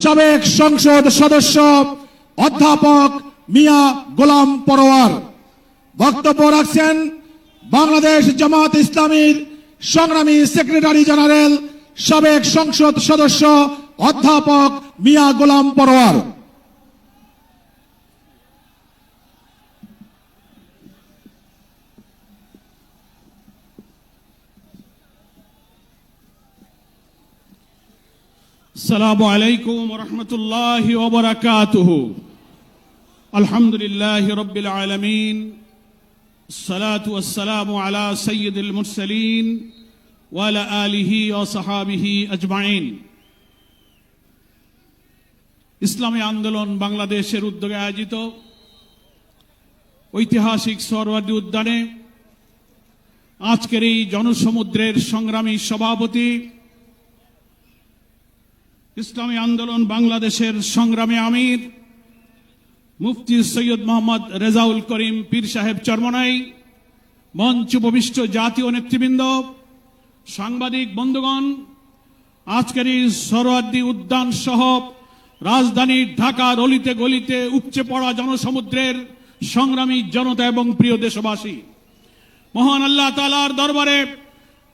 সাবেক সংসদ সদস্য অধ্যাপক মিয়া গোলাম পরোয়ার। বক্তব্য রাখছেন বাংলাদেশ জামাত ইসলামীর সংগ্রামী সেক্রেটারি জেনারেল সাবেক সংসদ সদস্য অধ্যাপক মিয়া গোলাম পরোয়ার। السلام عليكم ورحمة الله وبركاته. الحمد لله رب العالمين، الصلاة والسلام على سيد المرسلين وعلى آله وصحابه أجمعين. ইসলামী আন্দোলন বাংলাদেশের উদ্যোগে আয়োজিত ঐতিহাসিক সোহরাওয়ার্দী উদ্যানে আজকের এই জনসমুদ্রের সংগ্রামী সভাপতি, ইসলামী আন্দোলন বাংলাদেশের সংগ্রামী আমির মুফতি সৈয়দ মোহাম্মদ রেজাউল করিম পীর সাহেব চরমনাই, মঞ্চ উপবিষ্ট জাতীয় নেতৃবৃন্দ, সাংবাদিক বন্ধুগণ, আজকের এই সোহরাওয়ার্দী উদ্যান সহ রাজধানী ঢাকার অলিতে গলিতে উপচে পড়া জনসমুদ্রের সংগ্রামী জনতা এবং প্রিয় দেশবাসী, মহান আল্লাহ তাআলার দরবারে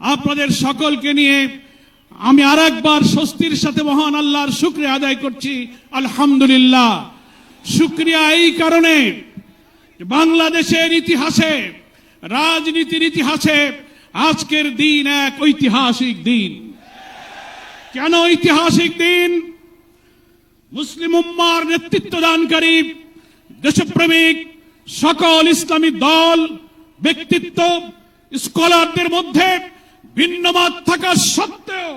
আপনাদের সকলকে নিয়ে আমি আরেকবার স্বস্তির সাথে মহান আল্লাহর শুকরিয়া আদায় করছি। আলহামদুলিল্লাহ। শুকরিয়া এই কারণে, বাংলাদেশের ইতিহাসে, রাজনীতির ইতিহাসে আজকের দিন এক ঐতিহাসিক দিন। কেন ঐতিহাসিক দিন? মুসলিম উম্মার নেতৃত্বদানকারী দেশপ্রেমিক সকল ইসলামী দল, ব্যক্তিত্ব, স্কলারদের মধ্যে ভিন্নমত থাকা সত্ত্বেও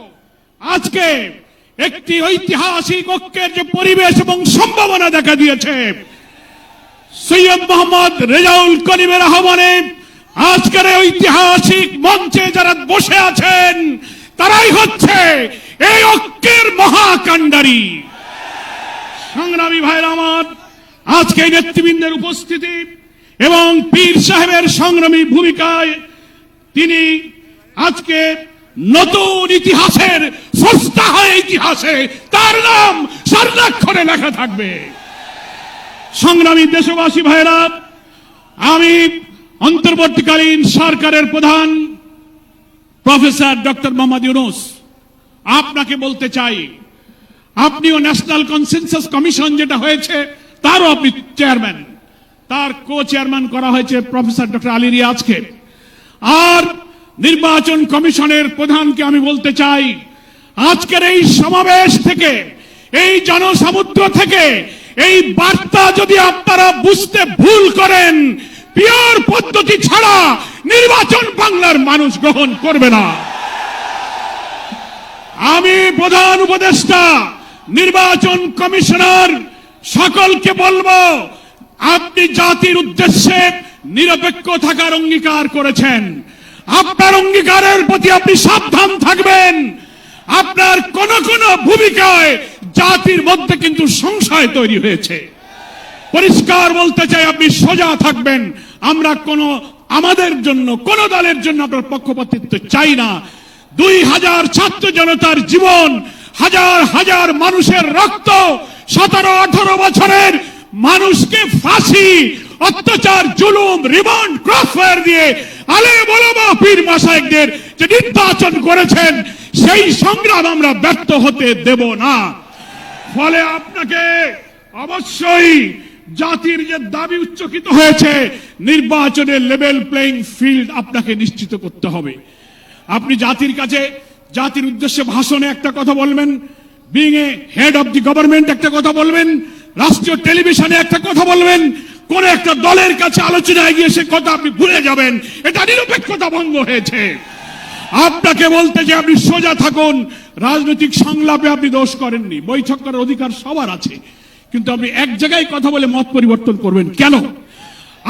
আজকে একটি ঐতিহাসিক ঐক্যের যে পরিবেশ এবং সম্ভাবনা দেখা দিয়েছে, সৈয়দ মোহাম্মদ রেজাউল করিমের আহ্বানে আজকের ঐতিহাসিক মঞ্চে যারা বসে আছেন তারাই হচ্ছে এই ঐক্যের মহাকাণ্ডারী। সংগ্রামী ভাইরা আমার, আজকে নেতৃবৃন্দের উপস্থিতি এবং পীর সাহেবের সংগ্রামী ভূমিকায় তিনি আজকে নতুন ইতিহাসের স্রষ্টা হয়ে ইতিহাসে তার নাম স্বর্ণাক্ষরে লেখা থাকবে। সংগ্রামী দেশবাসী ভাইরা, আমি অন্তর্বর্তীকালীন সরকারের প্রধান প্রফেসর ডক্টর মোহাম্মদ ইউনূস আপনাকে বলতে চাই, আপনিও ন্যাশনাল কনসেনসাস কমিশন যেটা হয়েছে তারও আপনি চেয়ারম্যান, তার কো চেয়ারম্যান করা হয়েছে প্রফেসর ডক্টর আলী রিয়াজকে। আর নির্বাচন কমিশনের প্রধানকে আমি বলতে চাই, আজকের এই সমাবেশ থেকে, এই জনসমুদ্র থেকে এই বার্তা যদি আপনারা বুঝতে ভুল করেন, পিওর পদ্ধতি ছাড়া নির্বাচন বাংলার মানুষ গ্রহণ করবে না। আমি প্রধান উপদেষ্টা, নির্বাচন কমিশনার সকলকে বলবো, আপনি জাতির উদ্দেশ্যে নিরপেক্ষ থাকার অঙ্গীকার করেছেন। আপনার অঙ্গীকারের প্রতি আপনি সাবধান থাকবেন। আপনার কোন কোন ভূমিকায় জাতির মধ্যে কিন্তু সংশয় তৈরি হয়েছে। পরিষ্কার বলতে চাই, আপনি সোজা থাকবেন। আমরা আমাদের জন্য, কোন দলের জন্য আপনার পক্ষপাতিত্ব চাই না। 2000 ছাত্র জনতার জীবন, হাজার হাজার মানুষের রক্ত, 17-18 বছরের মানুষকে ফাঁসি, অত্যাচার, জুলুম, রিমান্ড, ক্রসফায়ার দিয়ে আলেম ওলামা পীর মাশায়েখদের যে নির্বাচন করেছেন, সেই সংগ্রাম আমরা ব্যর্থ হতে দেব না। ফলে আপনাকে অবশ্যই জাতির যে দাবি উচ্চকিত হয়েছে, নির্বাচনের লেভেল প্লেইং ফিল্ড আপনাকে নিশ্চিত করতে হবে। আপনি জাতির কাছে, জাতির উদ্দেশ্যে ভাষণে একটা কথা বলবেন, being a head of the government একটা কথা বলবেন, রাষ্ট্রীয় টেলিভিশনে একটা কথা বলবেন, কোন একটা দলের কাছে আলোচনায় গিয়ে সে কথা আপনি ভুলে যাবেন, এটা নিরপেক্ষতা ভঙ্গ হয়েছে। আপনাকে বলতে যে আপনি সোজা থাকুন। রাজনৈতিক সংলাপে আপনি দোষ করেননি, বৈঠক করার অধিকার সবার আছে, কিন্তু আপনি এক জায়গায় কথা বলে মত পরিবর্তন করবেন কেন?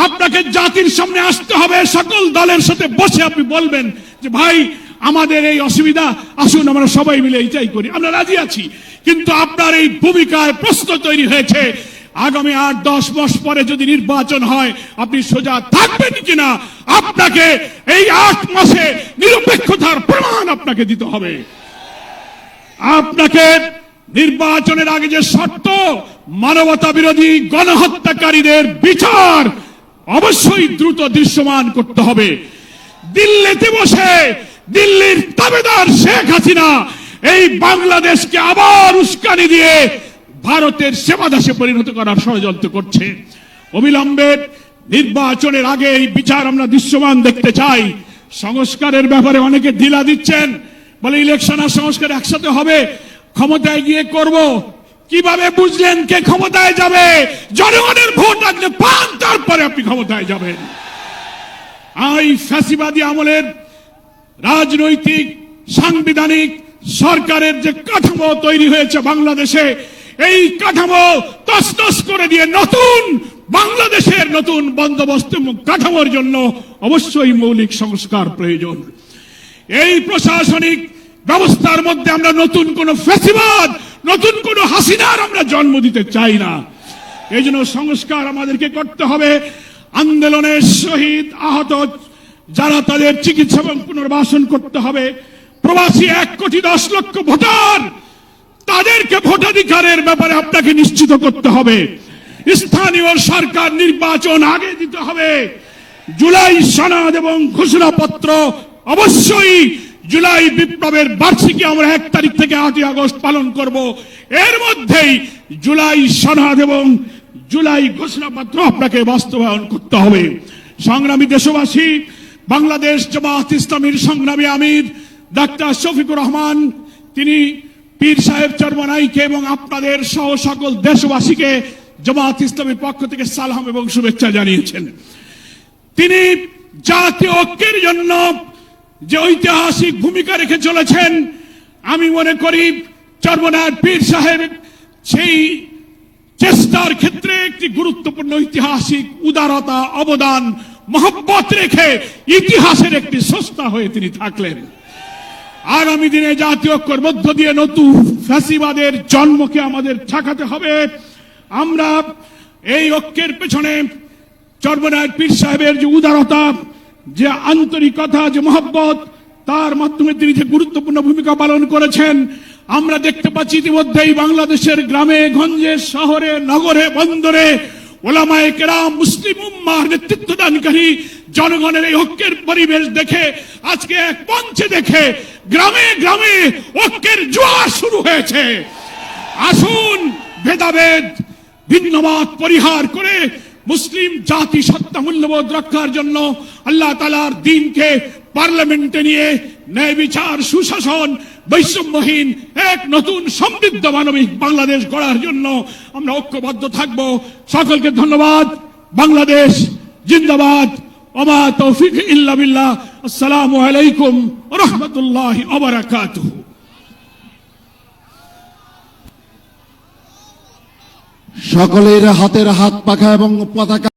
আপনাকে জাতির সামনে আসতে হবে, সকল দলের সাথে বসে আপনি বলবেন যে ভাই আমাদের এই অসুবিধা, আসুন আমরা সবাই মিলে এইটাই করি, আমরা রাজি আছি। কিন্তু আপনার এই ভূমিকায় প্রশ্ন তৈরি হয়েছে, আগামী 8-10 মাস পরে যদি নির্বাচন হয় আপনি সোজা থাকবেন কিনা, আপনাকে এই 8 মাসে নিরপেক্ষতার প্রমাণ আপনাকে দিতে হবে। আপনাকে নির্বাচনের আগে যে শর্ত, মানবতা বিরোধী গণহত্যাকারীদের বিচার অবশ্যই দ্রুত দৃশ্যমান করতে হবে। দিল্লিতে বসে দিল্লির তাবেদার শেখ হাসিনা এই বাংলাদেশকে আবার উস্কানি দিয়ে ভারতের সেবাদাসে পরিণত করার ষড়যন্ত্র করছে। অবিলম্বে নির্বাচনের আগে এই বিচার আমরা দৃশ্যমান দেখতে চাই। সংস্কারের ব্যাপারে অনেকে ঢিলা দিচ্ছেন, বলে ইলেকশন আর সংস্কার একসাথে হবে, ক্ষমতায় গিয়ে করব। কিভাবে বুঝলেন কে ক্ষমতায় যাবে? জনগণের ভোট আপনি পান, তারপরে আপনি ক্ষমতায় যাবেন। এই ফ্যাসিবাদী আমলের রাজনৈতিক সাংবিধানিক সরকারের যে কাঠামো তৈরি হয়েছে বাংলাদেশে, এই কাঠামো তছনছ করে দিয়ে নতুন বাংলাদেশের নতুন বন্দোবস্ত কাঠামোর জন্য অবশ্যই মৌলিক সংস্কার প্রয়োজন। এই প্রশাসনিক ব্যবস্থার মধ্যে আমরা নতুন কোন ফ্যাসিবাদ, নতুন কোন হাসিনার আমরা জন্ম দিতে চাই না। এই জন্য সংস্কার আমাদেরকে করতে হবে। আন্দোলনের শহীদ আহত যারা, তাদের চিকিৎসা এবং পুনর্বাসন করতে হবে। প্রবাসী 1,10,00,000 ভোটার, তাদেরকে ভোটাধিকারের ব্যাপারে আপনাকে নিশ্চিত করতে হবে। স্থানীয় সরকার নির্বাচন আগে দিতে হবে। জুলাই সনদ এবং ঘোষণাপত্র অবশ্যই, জুলাই বিপ্লবের বার্ষিকী আমরা 1 তারিখ থেকে 8 আগস্ট পালন করব। এর মধ্যেই জুলাই সনদ এবং জুলাই ঘোষণাপত্র আপনাকে বাস্তবায়ন করতে হবে। সংগ্রামী দেশবাসী, বাংলাদেশ জামাত ইসলামীর সংগ্রামী আমির ডাক্তার শফিকুর রহমান, তিনি পীর সাহেব চরমনাইকে এবং আপনাদের সহ সকল দেশবাসীকে জামাত ইসলামীর পক্ষ থেকে সালাম এবং শুভেচ্ছা জানিয়েছেন। তিনি জাতীয় ঐক্যের জন্য যে ঐতিহাসিক ভূমিকা রেখে চলেছেন, আমি মনে করি চরমনার পীর সাহেব সেই চেষ্টার ক্ষেত্রে একটি গুরুত্বপূর্ণ ঐতিহাসিক উদারতা, অবদান, মহব্বত রেখে ইতিহাসের একটি স্রষ্টা হয়ে তিনি থাকলেন। আগামী দিনে জাতীয় ঐক্যের মধ্য দিয়ে নতুন ফ্যাসিবাদের জন্মকে আমাদের ঠেকাতে হবে। আমরা এই ঐক্যের পেছনে চরমনার পীর সাহেবের যে উদারতা, যে আন্তরিকতা, যে মহব্বত, তার মাধ্যমে তিনি যে গুরুত্বপূর্ণ ভূমিকা পালন করেছেন, আমরা দেখতে পাচ্ছি ইতিমধ্যেই বাংলাদেশের গ্রামে গঞ্জে, শহরে, নগরে, বন্দরে ওলামায়ে কেরাম, মুসলিম উম্মাহর নেতৃত্বদানকারী জনগণের এই ঐক্যের পরিবেশ দেখে, আজকে এক মঞ্চে দেখে গ্রামে গ্রামে ঐক্যের জোয়ার শুরু হয়েছে। আসুন ভেদাভেদ, ভিন্নমত পরিহার করে মুসলিম জাতি সত্তা মূল্যবোধ রক্ষার জন্য আল্লাহ তাআলার দ্বীনকে পার্লামেন্টে নিয়ে ন্যায় বিচার, সুশাসন, বৈষম্যহীন এক নতুন সমৃদ্ধ মানবিক বাংলাদেশ গড়ার জন্য আমরা ঐক্যবদ্ধ থাকব। সকলকে ধন্যবাদ। বাংলাদেশ জিন্দাবাদ। ওমা তৌফিক ইল্লা বিল্লাহ। আসসালামু আলাইকুম ওয়া রাহমাতুল্লাহি ওয়া বারাকাতুহু। সকলের হাতের হাত পাখা এবং পতাকা